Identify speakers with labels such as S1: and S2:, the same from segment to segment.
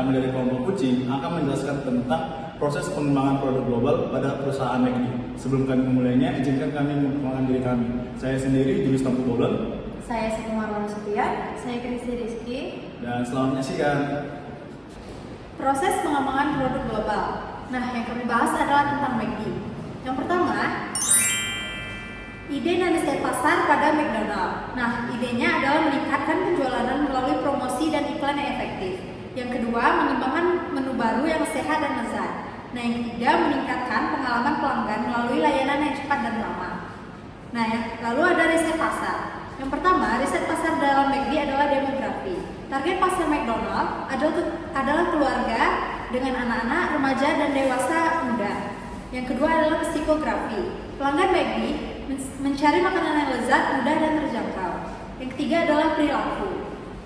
S1: kami dari kelompok Kucing akan menjelaskan tentang proses pengembangan produk global pada perusahaan McD. Sebelum kami memulainya, izinkan kami memperkenalkan diri kami. Saya sendiri, Julius Tampu Boblon.
S2: Saya Siti Marwana Setia. Saya Kristi Rizky.
S1: Dan selamat menyaksikan.
S2: Proses pengembangan produk global. Nah, yang kami bahas adalah tentang McD. Yang pertama, ide dan riset pasar pada McDonald. Nah, idenya adalah meningkatkan penjualan melalui promosi dan iklan yang efektif. Yang kedua, mengembangkan menu baru yang sehat dan lezat. Nah, yang ketiga, meningkatkan pengalaman pelanggan melalui layanan yang cepat dan ramah. Nah, lalu ada riset pasar. Yang pertama, riset pasar dalam McD adalah demografi. Target pasar McDonald adalah keluarga dengan anak-anak, remaja, dan dewasa muda. Yang kedua adalah psikografi. Pelanggan McD mencari makanan yang lezat, mudah, dan terjangkau. Yang ketiga adalah perilaku.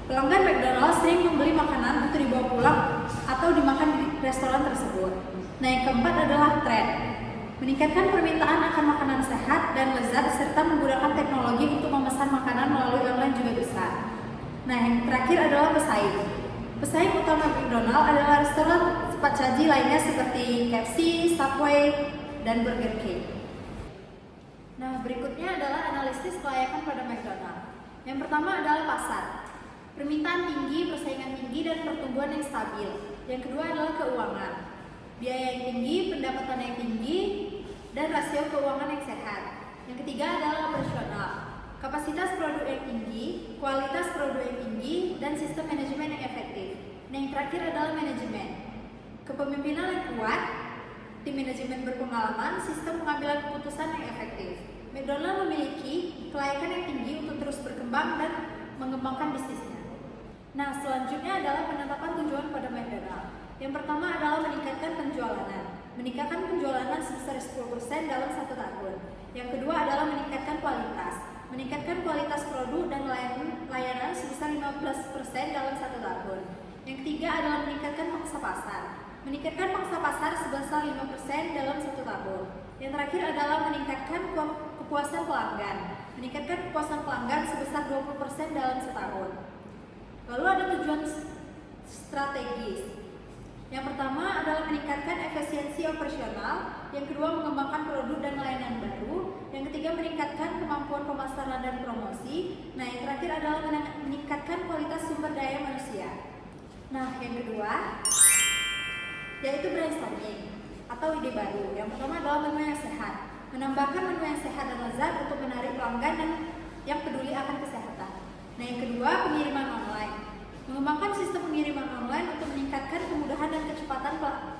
S2: Pelanggan McDonald sering membeli makanan untuk dibawa pulang atau dimakan di restoran tersebut. Nah, yang keempat adalah tren. Meningkatkan permintaan akan makanan sehat dan lezat serta menggunakan teknologi untuk memesan makanan melalui online juga besar. Nah, yang terakhir adalah pesaing. Pesaing utama McDonald adalah restoran cepat saji lainnya seperti KFC, Subway, dan Burger King. Nah, berikutnya adalah analisis kelayakan pada McDonald. Yang pertama adalah pasar. Permintaan tinggi, persaingan tinggi, dan pertumbuhan yang stabil. Yang kedua adalah keuangan. Biaya yang tinggi, pendapatan yang tinggi, dan rasio keuangan yang sehat. Yang ketiga adalah operasional. Kapasitas produk yang tinggi, kualitas produk yang tinggi, dan sistem manajemen yang efektif. Nah, yang terakhir adalah manajemen. Kepemimpinan yang kuat, tim manajemen berpengalaman, sistem pengambilan keputusan yang efektif. McDonald memiliki kelayakan yang tinggi untuk terus berkembang dan mengembangkan bisnisnya. Nah, selanjutnya adalah penetapan tujuan pada McDonald. Yang pertama adalah meningkatkan penjualan. Meningkatkan penjualan sebesar 10% dalam 1 tahun. Yang kedua adalah meningkatkan kualitas. Meningkatkan kualitas produk dan layanan sebesar 15% dalam 1 tahun. Yang ketiga adalah meningkatkan pangsa pasar. Meningkatkan pangsa pasar sebesar 5% dalam 1 tahun. Yang terakhir adalah meningkatkan kepuasan pelanggan. Meningkatkan kepuasan pelanggan sebesar 20% dalam setahun. Lalu ada tujuan strategis. Yang pertama adalah meningkatkan efisiensi operasional. Yang kedua mengembangkan produk dan layanan baru. Yang ketiga meningkatkan kemampuan pemasaran dan promosi. Nah, yang terakhir adalah meningkatkan kualitas sumber daya manusia. Nah, yang kedua yaitu brainstorming atau ide baru. Yang pertama adalah menu yang sehat. Menambahkan menu yang sehat dan lezat untuk menarik pelanggan dan yang peduli akan kesehatan. Nah, yang kedua pengiriman online. Mengembangkan sistem pengiriman online untuk meningkatkan kemudahan dan kecepatan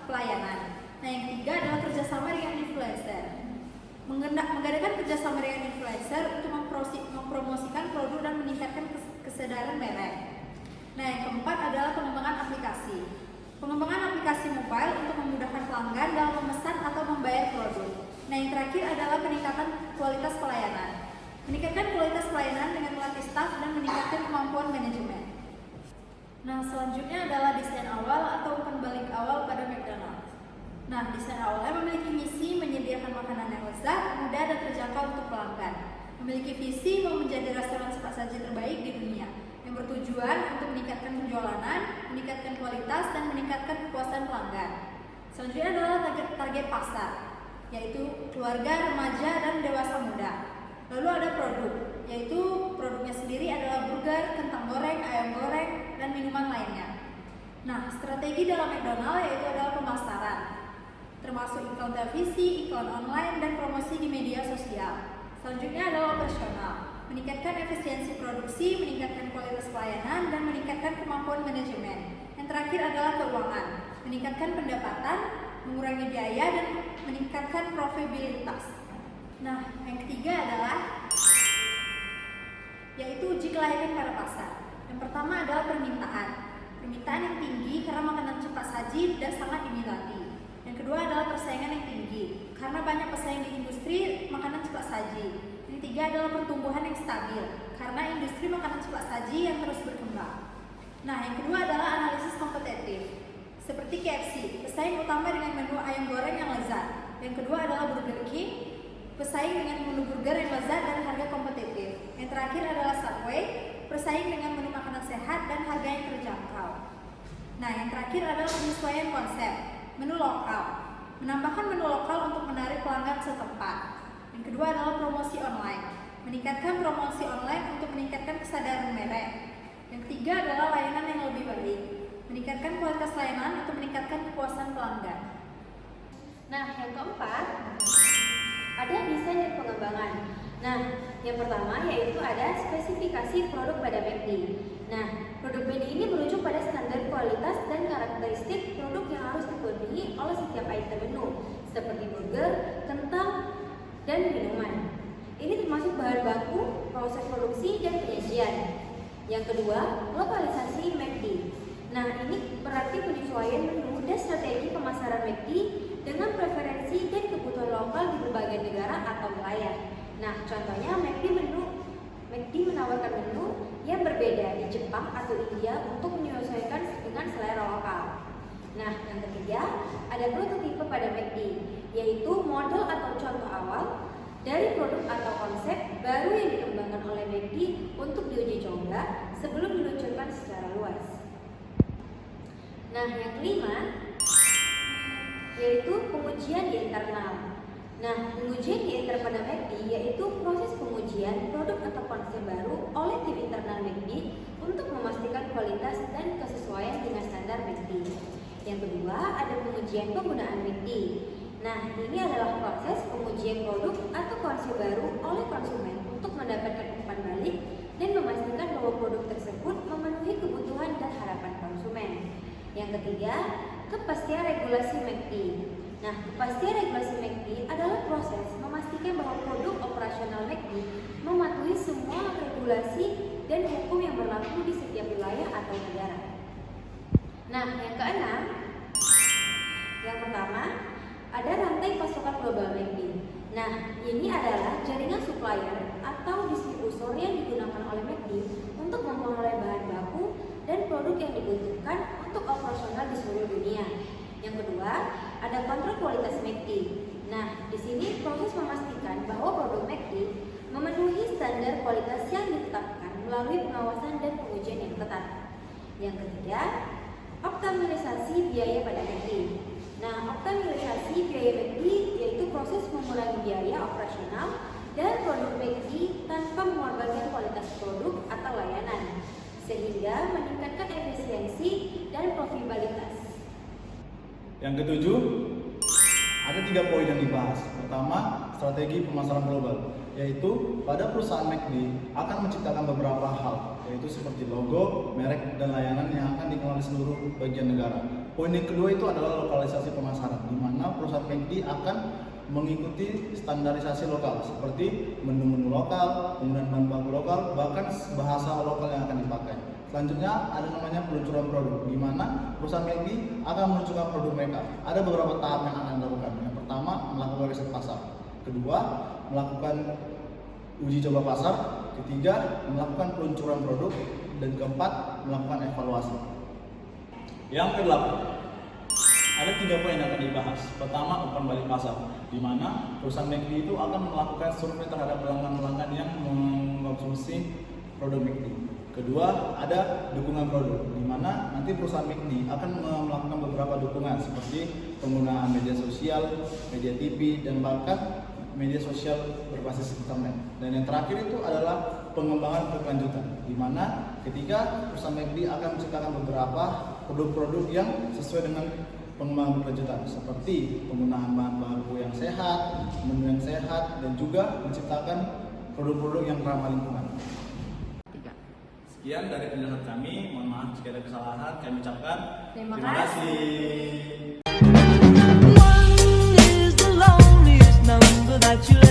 S2: pelayanan. Nah, yang ketiga adalah kerjasama dengan influencer. Mengadakan kerjasama dengan influencer untuk mempromosikan produk dan meningkatkan kesadaran merek. Nah, yang keempat adalah pengembangan aplikasi. Pengembangan aplikasi mobile untuk memudahkan pelanggan dalam memesan atau membayar produk. Nah, yang terakhir adalah peningkatan kualitas pelayanan. Meningkatkan kualitas pelayanan dengan melatih staf dan meningkatkan kemampuan manajemen. Nah, selanjutnya adalah desain awal atau umpan balik awal pada McDonald. Nah, desain awalnya memiliki misi menyediakan makanan yang lezat, mudah, dan terjangkau untuk pelanggan. Memiliki visi mau menjadi restoran cepat saji terbaik di dunia, yang bertujuan untuk meningkatkan penjualan, meningkatkan kualitas, dan meningkatkan kepuasan pelanggan. Selanjutnya adalah target pasar, yaitu keluarga, remaja, dan dewasa muda. Lalu ada produk, yaitu produknya sendiri adalah burger, kentang goreng, ayam goreng, dan minuman lainnya. Nah, strategi dalam McDonald yaitu adalah pemasaran, termasuk iklan televisi, iklan online, dan promosi di media sosial. Selanjutnya adalah operasional, meningkatkan efisiensi produksi, meningkatkan kualitas pelayanan, dan meningkatkan kemampuan manajemen. Yang terakhir adalah keuangan, meningkatkan pendapatan, mengurangi biaya, dan meningkatkan profitabilitas. Nah, yang ketiga adalah yaitu uji kelayakan pada pasar. Yang pertama adalah permintaan. Permintaan yang tinggi karena makanan cepat saji dan sangat diminati. Yang kedua adalah persaingan yang tinggi karena banyak pesaing di industri makanan cepat saji. Yang ketiga adalah pertumbuhan yang stabil karena industri makanan cepat saji yang terus berkembang. Nah, yang kedua adalah analisis kompetitif. Seperti KFC, pesaing utama dengan menu ayam goreng yang lezat. Yang kedua adalah Burger King, pesaing dengan menu burger yang lezat dan harga kompetitif. Yang terakhir adalah Subway, bersaing dengan menu makanan sehat dan harga yang terjangkau. Nah, yang terakhir adalah penyesuaian konsep, menu lokal. Menambahkan menu lokal untuk menarik pelanggan setempat. Yang kedua adalah promosi online. Meningkatkan promosi online untuk meningkatkan kesadaran merek. Yang ketiga adalah layanan yang lebih baik. Meningkatkan kualitas layanan untuk meningkatkan kepuasan pelanggan.
S3: Nah, yang keempat ada desain dan pengembangan. Nah, yang pertama yaitu ada spesifikasi produk pada McD. Nah, produk McD ini merujuk pada standar kualitas dan karakteristik produk yang harus dipenuhi oleh setiap item menu, seperti burger, kentang, dan minuman. Ini termasuk bahan baku, proses produksi, dan penyajian. Yang kedua, lokalisasi McD. Nah, ini berarti penyesuaian menu dan strategi pemasaran McD dengan preferensi dan kebutuhan lokal di berbagai negara atau wilayah. Nah, contohnya McD menawarkan menu yang berbeda di Jepang atau India untuk menyesuaikan dengan selera lokal. Nah, yang ketiga, ada prototipe pada McD, yaitu model atau contoh awal dari produk atau konsep baru yang dikembangkan oleh McD untuk diuji coba sebelum diluncurkan secara luas. Nah, yang kelima yaitu pengujian di internal. Nah, pengujian di internal pada McD yaitu proses pengujian produk atau konsep baru oleh tim internal McD untuk memastikan kualitas dan kesesuaian dengan standar McD. Yang kedua, ada pengujian penggunaan McD. Nah, ini adalah proses pengujian produk atau konsep baru oleh konsumen untuk mendapatkan umpan balik dan memastikan bahwa produk tersebut memenuhi kebutuhan dan harapan konsumen. Yang ketiga, kepastian regulasi McD. Nah, kepastian regulasi McD adalah proses memastikan bahwa produk operasional McD mematuhi semua regulasi dan hukum yang berlaku di setiap wilayah atau negara. Nah, yang keenam, yang pertama, ada rantai pasokan global McD. Nah, ini adalah jaringan supplier atau distributor yang digunakan oleh McD untuk memperoleh bahan baku dan produk yang dibutuhkan untuk operasional di seluruh dunia. Yang kedua, ada kontrol kualitas McD. Nah, di sini proses memastikan bahwa produk McD memenuhi standar kualitas yang ditetapkan melalui pengawasan dan pengujian yang ketat. Yang ketiga, optimalisasi biaya pada McD. Nah, optimalisasi biaya McD yaitu proses mengurangi biaya operasional dan produk McD tanpa mengorbankan kualitas produk atau layanan, sehingga meningkatkan efisiensi dan profitabilitas.
S1: Yang ketujuh, ada 3 poin yang dibahas. Pertama, strategi pemasaran global, yaitu pada perusahaan McD akan menciptakan beberapa hal, yaitu seperti logo, merek, dan layanan yang akan dikenal di seluruh bagian negara. Poin yang kedua itu adalah lokalisasi pemasaran, di mana perusahaan McD akan mengikuti standarisasi lokal seperti menu-menu lokal, penggunaan bahan baku lokal, bahkan bahasa lokal yang akan dipakai. Selanjutnya ada namanya peluncuran produk, di mana perusahaan McD akan meluncurkan produk mereka. Ada beberapa tahap yang akan dilakukan. Yang pertama, melakukan riset pasar. Kedua, melakukan uji coba pasar. Ketiga, melakukan peluncuran produk. Dan keempat, melakukan evaluasi. Yang kedelapan, ada 3 poin yang akan dibahas. Pertama, umpan balik pasar, di mana perusahaan McD itu akan melakukan survei terhadap pelanggan-pelanggan yang mengkonsumsi produk McD. Kedua, ada dukungan produk, di mana nanti perusahaan McD akan melakukan beberapa dukungan seperti penggunaan media sosial, media TV, dan bahkan media sosial berbasis internet. Dan yang terakhir itu adalah pengembangan berkelanjutan, di mana ketika perusahaan McD akan menciptakan beberapa produk-produk yang sesuai dengan pengembangan berkelanjutan, seperti penggunaan bahan baku yang sehat, menu yang sehat, dan juga menciptakan produk-produk yang ramah lingkungan. Sekian dari penjelasan kami, mohon maaf jika ada kesalahan, kami ucapkan
S2: Terima
S1: kasih.
S4: One is the loneliest number that you'll